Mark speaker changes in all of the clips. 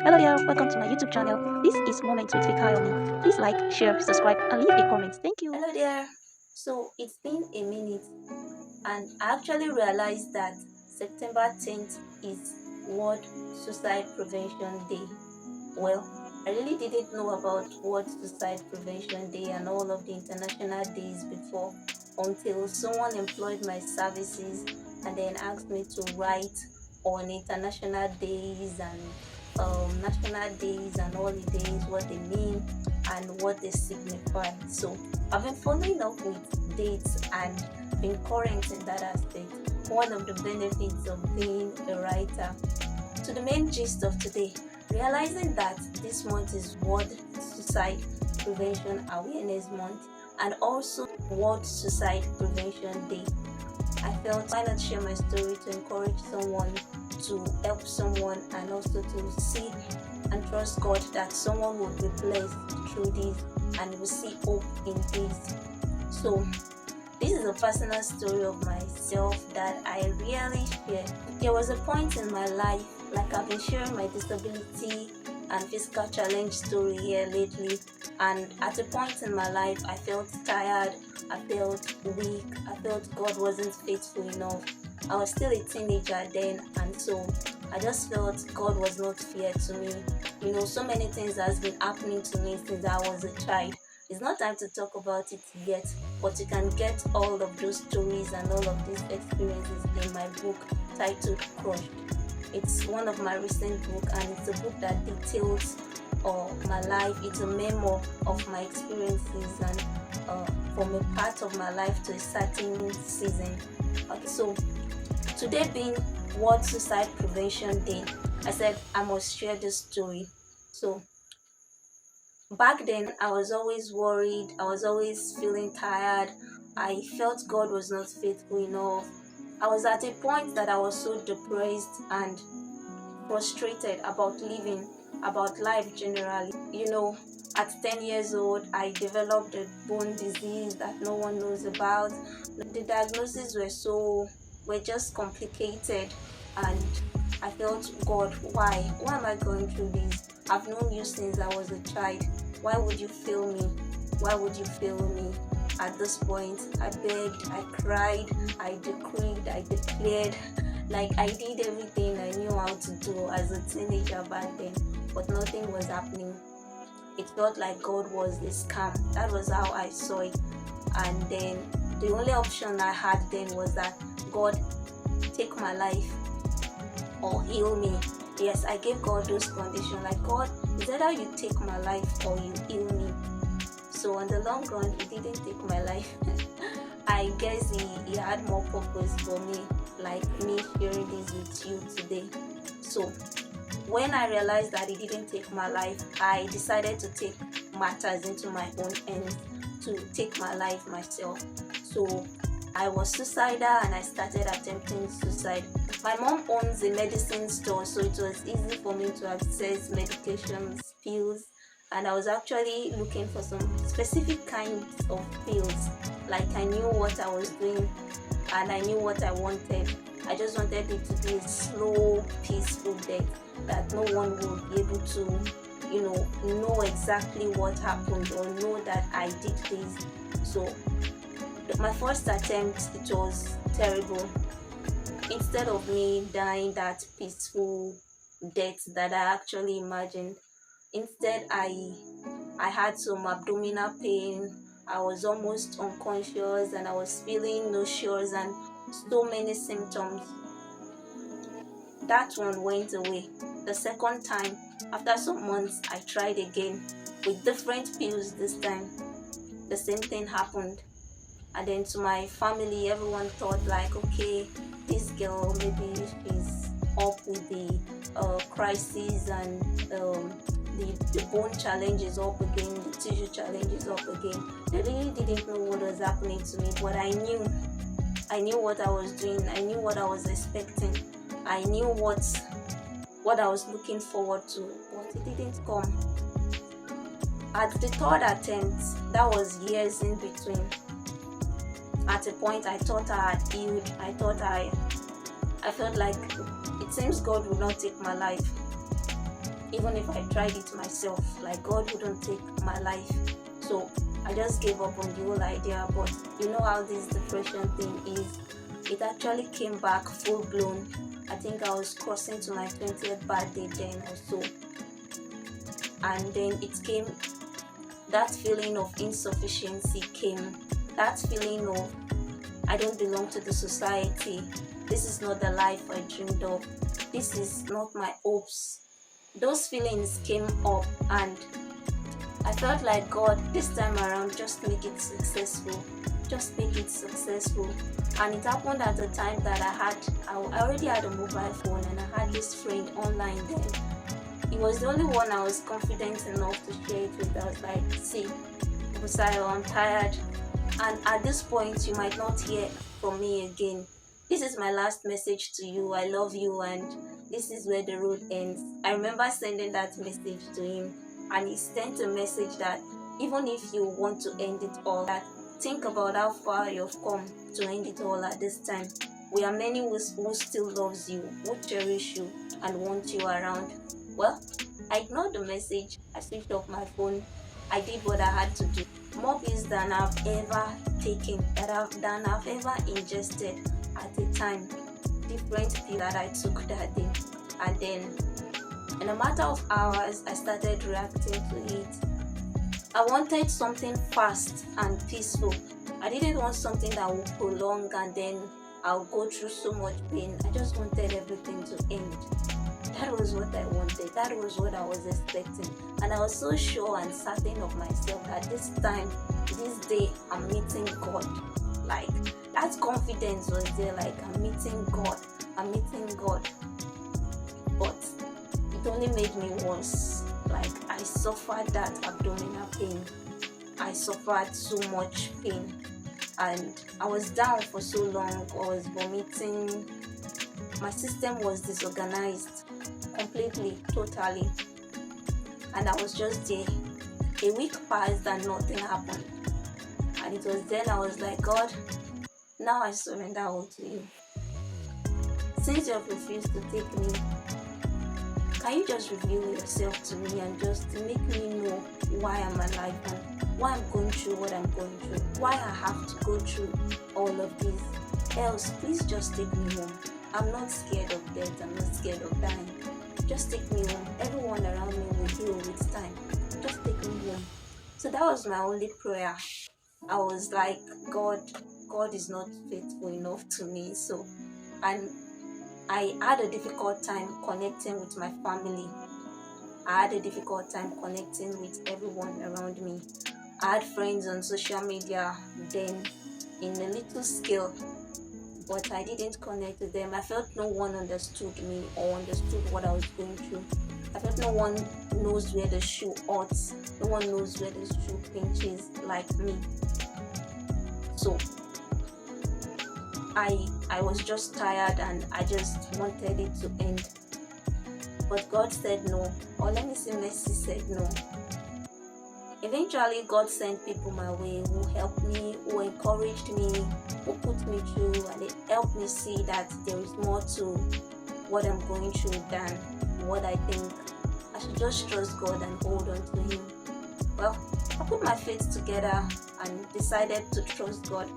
Speaker 1: Hello there, welcome to my YouTube channel. This is Moments with Fikayomi. Please like, share, subscribe, and leave a comment. Thank you.
Speaker 2: Hello there. So it's been a minute, and I actually realized that September 10th is World Suicide Prevention Day. Well, I really didn't know about World Suicide Prevention Day and all of the international days before until someone employed my services and then asked me to write on international days and national days and holidays, what they mean and what they signify. So I've been following up with dates and being current in that aspect. One of the benefits of being a writer. To the main gist of today, realizing that this month is World Suicide Prevention Awareness Month and also World Suicide Prevention Day, I felt why not share my story to encourage someone, to help someone, and also to see and trust God that someone will be blessed through this and will see hope in this. So this is a personal story of myself that I really share. There was a point in my life, like I've been sharing my disability and physical challenge story here lately, and at a point in my life I felt tired, I felt weak, I felt God wasn't faithful enough. I was still a teenager then, and so I just felt God was not fair to me. So many things has been happening to me since I was a child. It's not time to talk about it yet, but you can get all of those stories and all of these experiences in my book titled Crushed. It's one of my recent books, and it's a book that details my life. It's a memo of my experiences and from a part of my life to a certain season. Okay, so today being World Suicide Prevention Day, I said I must share this story. So back then I was always worried, I was always feeling tired, I felt God was not faithful enough. I was at a point that I was so depressed and frustrated about living, about life generally. At 10 years old, I developed a bone disease that no one knows about. The diagnoses were just complicated, and I felt, God, why? Why am I going through this? I've known you since I was a child. Why would you fail me? Why would you fail me? At this point, I begged, I cried, I decreed, I declared. Like, I did everything I knew how to do as a teenager back then, but nothing was happening. It felt like God was a scam. That was how I saw it. And then the only option I had then was that God, take my life or heal me. Yes, I gave God those conditions. Like, God, is either you take my life or you heal me. So on the long run, He didn't take my life. I guess he had more purpose for me, like me sharing this with you today. So when I realized that He didn't take my life, I decided to take matters into my own hands, to take my life myself. So I was suicidal and I started attempting suicide. My mom owns a medicine store, so it was easy for me to access medications, pills, and I was actually looking for some specific kinds of pills. Like, I knew what I was doing and I knew what I wanted. I just wanted it to be a slow, peaceful death that no one would be able to, know exactly what happened or know that I did this. So my first attempt, it was terrible. Instead of me dying that peaceful death that I actually imagined, instead I had some abdominal pain. I was almost unconscious and I was feeling nauseous and so many symptoms. That one went away. The second time, after some months, I tried again with different pills this time. The same thing happened. And then to my family, everyone thought like, okay, this girl, maybe she's up with the crisis and the bone challenge is up again, the tissue challenge is up again. They really didn't know what was happening to me, but I knew what I was doing. I knew what I was expecting. I knew what I was looking forward to, but it didn't come. At the third attempt, that was years in between. At a point, I thought I had healed. I felt like it seems God would not take my life. even if I tried it myself, like God wouldn't take my life. So I just gave up on the whole idea. But you know how this depression thing is. It actually came back full blown. I think I was crossing to my 20th birthday then or so. And then it came, that feeling of insufficiency came, that feeling of I don't belong to the society. This is not the life I dreamed of. This is not my hopes. Those feelings came up, and I felt like, God, this time around, just make it successful. Just make it successful. And it happened at the time that I already had a mobile phone, and I had this friend online then. He was the only one I was confident enough to share it with. I was like, see, Suicidal, I'm tired. And at this point, you might not hear from me again. This is my last message to you. I love you, and this is where the road ends. I remember sending that message to him, and he sent a message that even if you want to end it all, that think about how far you've come to end it all at this time. We are many who still loves you, who cherish you, and want you around. Well, I ignored the message. I switched off my phone. I did what I had to do. More pills than I've ever taken, than I've ever ingested at a time. Different pills that I took that day. And then, in a matter of hours, I started reacting to it. I wanted something fast and peaceful. I didn't want something that would prolong and then I'll go through so much pain. I just wanted everything to end. That was what I wanted. That was what I was expecting. And I was so sure and certain of myself that this time, this day, I'm meeting God. Like, that confidence was there. Like, I'm meeting God. I'm meeting God. But it only made me worse. Like, I suffered that abdominal pain. I suffered so much pain. And I was down for so long. I was vomiting. My system was disorganized completely, totally. And I was just there. A week passed and nothing happened. And it was then I was like, God, now I surrender all to you. Since you have refused to take me, can you just reveal yourself to me and just make me know why I'm alive and why I'm going through what I'm going through, why I have to go through all of this. Else, please just take me home. I'm not scared of death. I'm not scared of dying. Just take me home. Everyone around me will heal with time. Just take me home. So that was my only prayer. I was like, God is not faithful enough to me. So, and I had a difficult time connecting with my family. I had a difficult time connecting with everyone around me. I had friends on social media then in a little scale, but I didn't connect with them. I felt no one understood me or understood what I was going through. I felt no one knows where the shoe hurts. No one knows where the shoe pinches like me. So I was just tired and I just wanted it to end. But God said no. Or let me say Mercy said no. Eventually, God sent people my way who helped me, who encouraged me, who put me through, and they helped me see that there is more to what I'm going through than what I think. I should just trust God and hold on to Him. Well, I put my faith together and decided to trust God.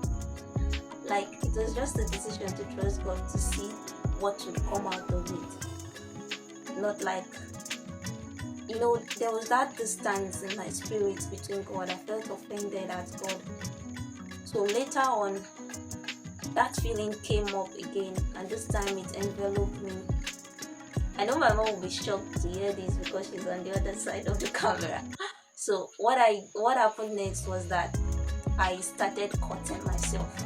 Speaker 2: Like, it was just a decision to trust God to see what would come out of it. Not like, there was that distance in my spirit between God. I felt offended at God. So later on, that feeling came up again, and this time it enveloped me. I know my mom will be shocked to hear this because she's on the other side of the camera. So what happened next was that I started cutting myself.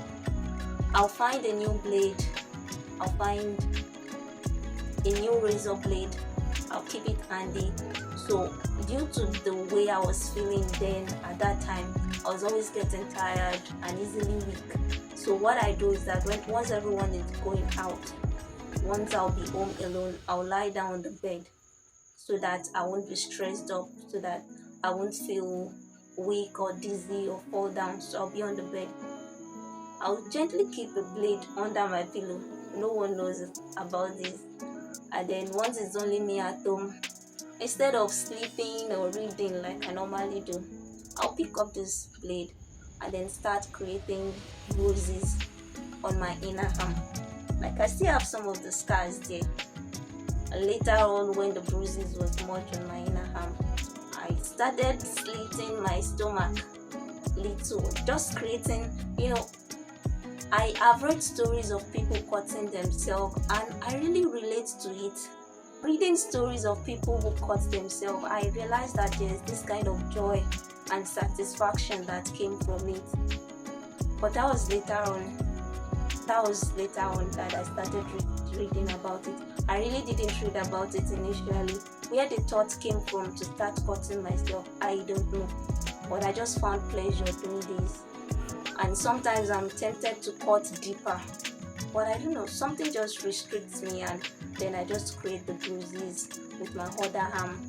Speaker 2: I'll find a new blade. I'll find a new razor blade. I'll keep it handy. So due to the way I was feeling then at that time, I was always getting tired and easily weak. So what I do is that once everyone is going out, once I'll be home alone, I'll lie down on the bed so that I won't be stressed up, so that I won't feel weak or dizzy or fall down. So I'll be on the bed. I'll gently keep a blade under my pillow. No one knows about this. And then once it's only me at home, Instead of sleeping or reading like I normally do, I'll pick up this blade and then start creating bruises on my inner arm. Like I still have some of the scars there. And later on, when the bruises was much on my inner arm, I started slitting my stomach little, just creating, I have read stories of people cutting themselves and I really relate to it. Reading stories of people who cut themselves, I realized that there's this kind of joy and satisfaction that came from it. But that was later on. That I started reading about it. I really didn't read about it initially. Where the thought came from to start cutting myself, I don't know. But I just found pleasure doing this. And sometimes I'm tempted to cut deeper. But I don't know, something just restricts me, and then I just create the bruises with my other arm.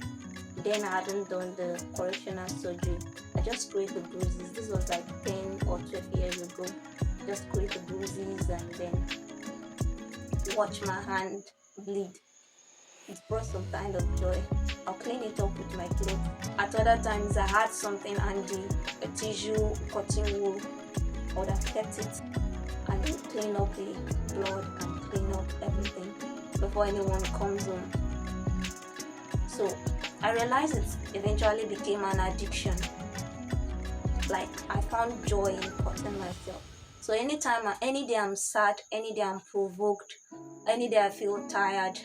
Speaker 2: Then I hadn't done the correctional surgery. I just create the bruises. This was like 10 or 12 years ago. Just create the bruises and then watch my hand bleed. It brought some kind of joy. I'll clean it up with my clothes. At other times I had something handy, a tissue, cotton wool, I would have kept it and then clean up the blood and clean up everything before anyone comes home. So I realized it eventually became an addiction. Like I found joy in cutting myself. So any day I'm sad, any day I'm provoked, any day I feel tired,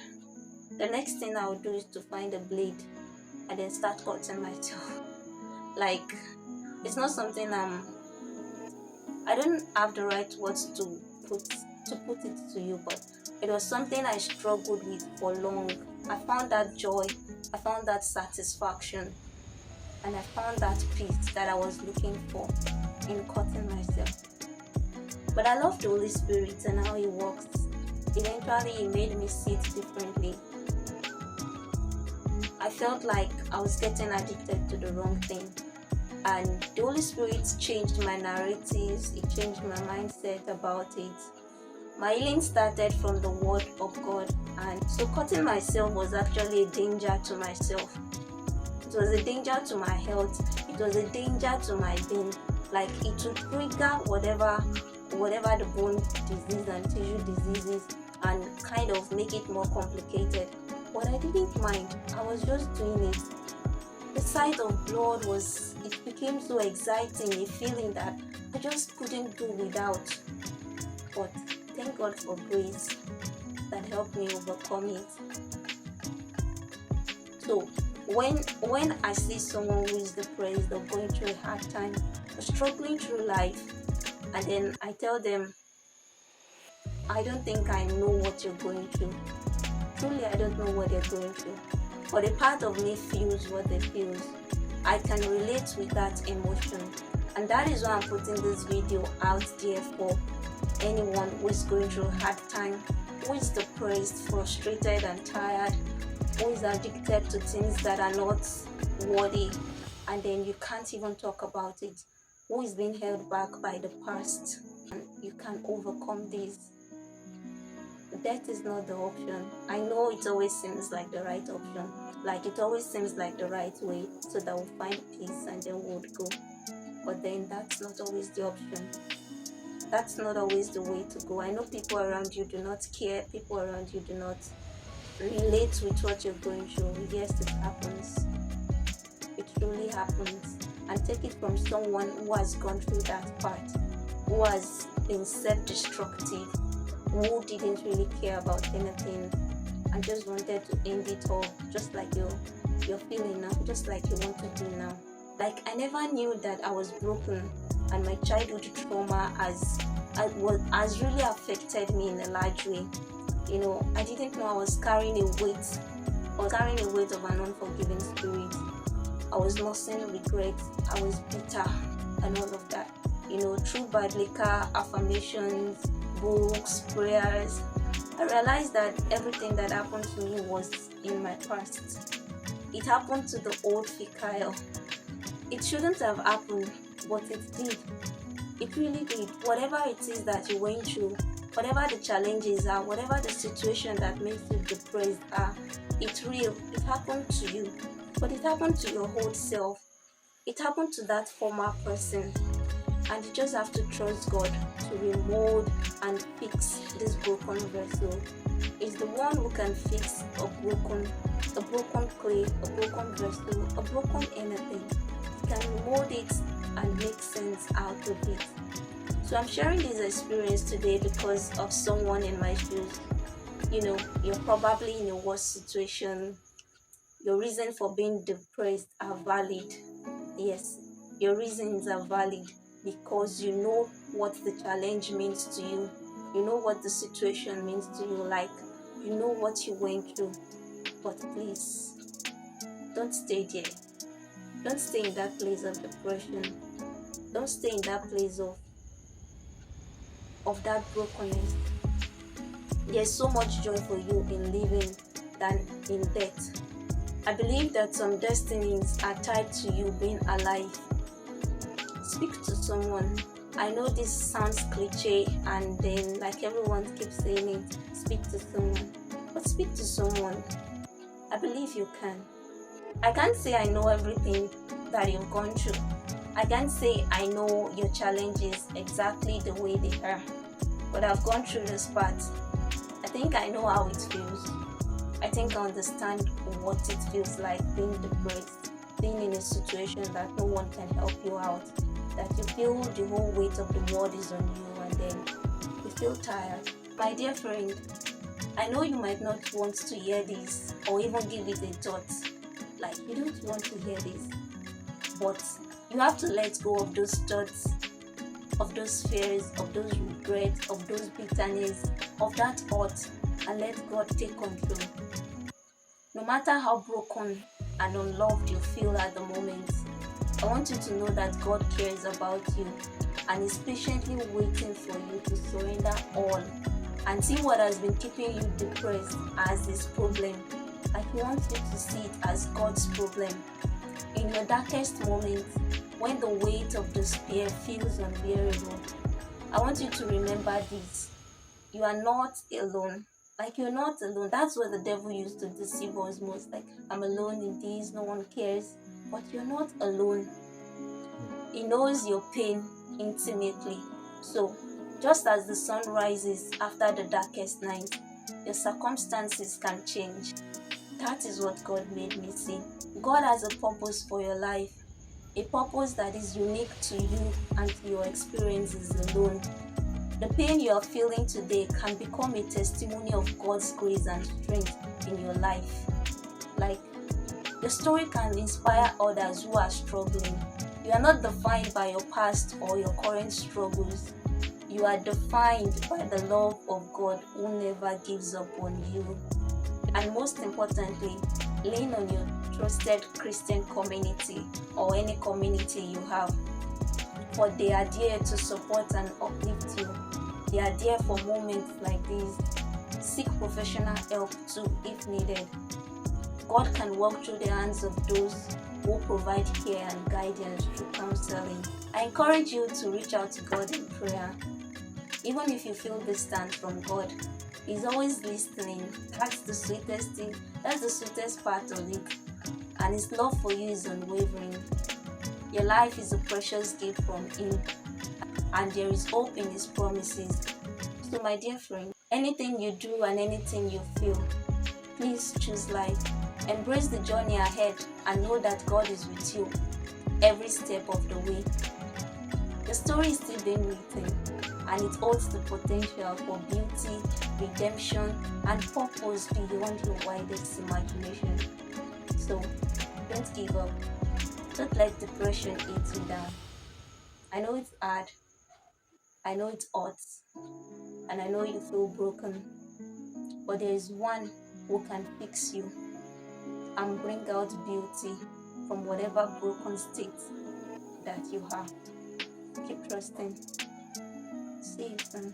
Speaker 2: the next thing I would do is to find a blade and then start cutting myself. Like it's not something I don't have the right words to put it to you, but it was something I struggled with for long. I found that joy, I found that satisfaction, and I found that peace that I was looking for in cutting myself. But I love the Holy Spirit and how He works. Eventually, He made me see it differently. I felt like I was getting addicted to the wrong thing. And the Holy Spirit changed my narratives, it changed my mindset about it. My healing started from the Word of God, and so cutting myself was actually a danger to myself. It was a danger to my health, it was a danger to my being. Like it would trigger whatever the bone disease and tissue diseases and kind of make it more complicated. But I didn't mind, I was just doing it. The sight of blood it became so exciting, a feeling that I just couldn't do without. But thank God for grace that helped me overcome it. So when I see someone who is depressed or going through a hard time or struggling through life, and then I tell them, I don't think I know what you're going through. Truly, I don't know what they're going through. But a part of me feels what they feel. I can relate with that emotion. And that is why I'm putting this video out there for anyone who is going through a hard time, who is depressed, frustrated and tired, who is addicted to things that are not worthy, and then you can't even talk about it, who is being held back by the past, and you can overcome this. Death is not the option. I know it always seems like the right option, like it always seems like the right way, so that we'll find peace and then we'll go. But then that's not always the option. That's not always the way to go. I know people around you do not care, people around you do not relate with what you're going through. Yes, it happens. It truly happens. And take it from someone who has gone through that part, who has been self-destructive, who didn't really care about anything and just wanted to end it all, just like you're feeling now, just like you want to do now. Like I never knew that I was broken, and my childhood trauma has really affected me in a large way. I didn't know I was carrying a weight of an unforgiving spirit. I was nursing regret, I was bitter and all of that. Through biblical affirmations, books, prayers, I realized that everything that happened to me was in my past. It happened to the old Fikayo. It shouldn't have happened, but it did. It really did. Whatever it is that you went through, whatever the challenges are, whatever the situation that makes you depressed are, It's real. It happened to you. But it happened to your whole self. It happened to that former person. And you just have to trust God to remold and fix this broken vessel. Is the one who can fix a broken clay, a broken vessel, a broken anything. He can remold it and make sense out of it. So I'm sharing this experience today because of someone in my shoes. You're probably in a worse situation. Your reason for being depressed are valid. Yes, your reasons are valid because you know what the challenge means to you. You know what the situation means to you. Like, you know what you went through. But please, don't stay there. Don't stay in that place of depression. Don't stay in that place of that brokenness. There's so much joy for you in living than in death. I believe that some destinies are tied to you being alive. Speak to someone. I know this sounds cliche and then like everyone keeps saying it, speak to someone. But speak to someone. I believe you can. I can't say I know everything that you've gone through. I can't say I know your challenges exactly the way they are. But I've gone through this part. I think I know how it feels. I think I understand what it feels like being depressed, being in a situation that no one can help you out, that you feel the whole weight of the world is on you and then you feel tired. My dear friend, I know you might not want to hear this or even give it a thought. Like, you don't want to hear this. But you have to let go of those thoughts, of those fears, of those regrets, of those bitterness, of that hurt, and let God take control. No matter how broken and unloved you feel at the moment, I want you to know that God cares about you and is patiently waiting for you to surrender all and see what has been keeping you depressed as this problem. Like, He wants you to see it as God's problem. In your darkest moments, when the weight of despair feels unbearable, I want you to remember this. You are not alone. Like, you're not alone. That's what the devil used to deceive us most. Like, I'm alone in this, no one cares. But you're not alone. He knows your pain intimately. So, just as the sun rises after the darkest night, your circumstances can change. That is what God made me see. God has a purpose for your life. A purpose that is unique to you and to your experiences alone. The pain you are feeling today can become a testimony of God's grace and strength in your life. Like, your story can inspire others who are struggling. You are not defined by your past or your current struggles. You are defined by the love of God who never gives up on you. And most importantly, lean on your trusted Christian community or any community you have. For they are there to support and uplift you. They are there for moments like these. Seek professional help too if needed. God can walk through the hands of those who provide care and guidance through counseling. I encourage you to reach out to God in prayer. Even if you feel distant from God, He's always listening. That's the sweetest thing. That's the sweetest part of it. And His love for you is unwavering. Your life is a precious gift from Him, and there is hope in His promises. So my dear friend, anything you do and anything you feel, please choose life. Embrace the journey ahead and know that God is with you every step of the way. The story is still being written, and it holds the potential for beauty, redemption, and purpose beyond your widest imagination. So, don't give up. Don't let depression eat you down. I know it's hard. I know it's hot. And I know you feel broken. But there is one who can fix you and bring out beauty from whatever broken state that you have. Keep trusting. See you soon.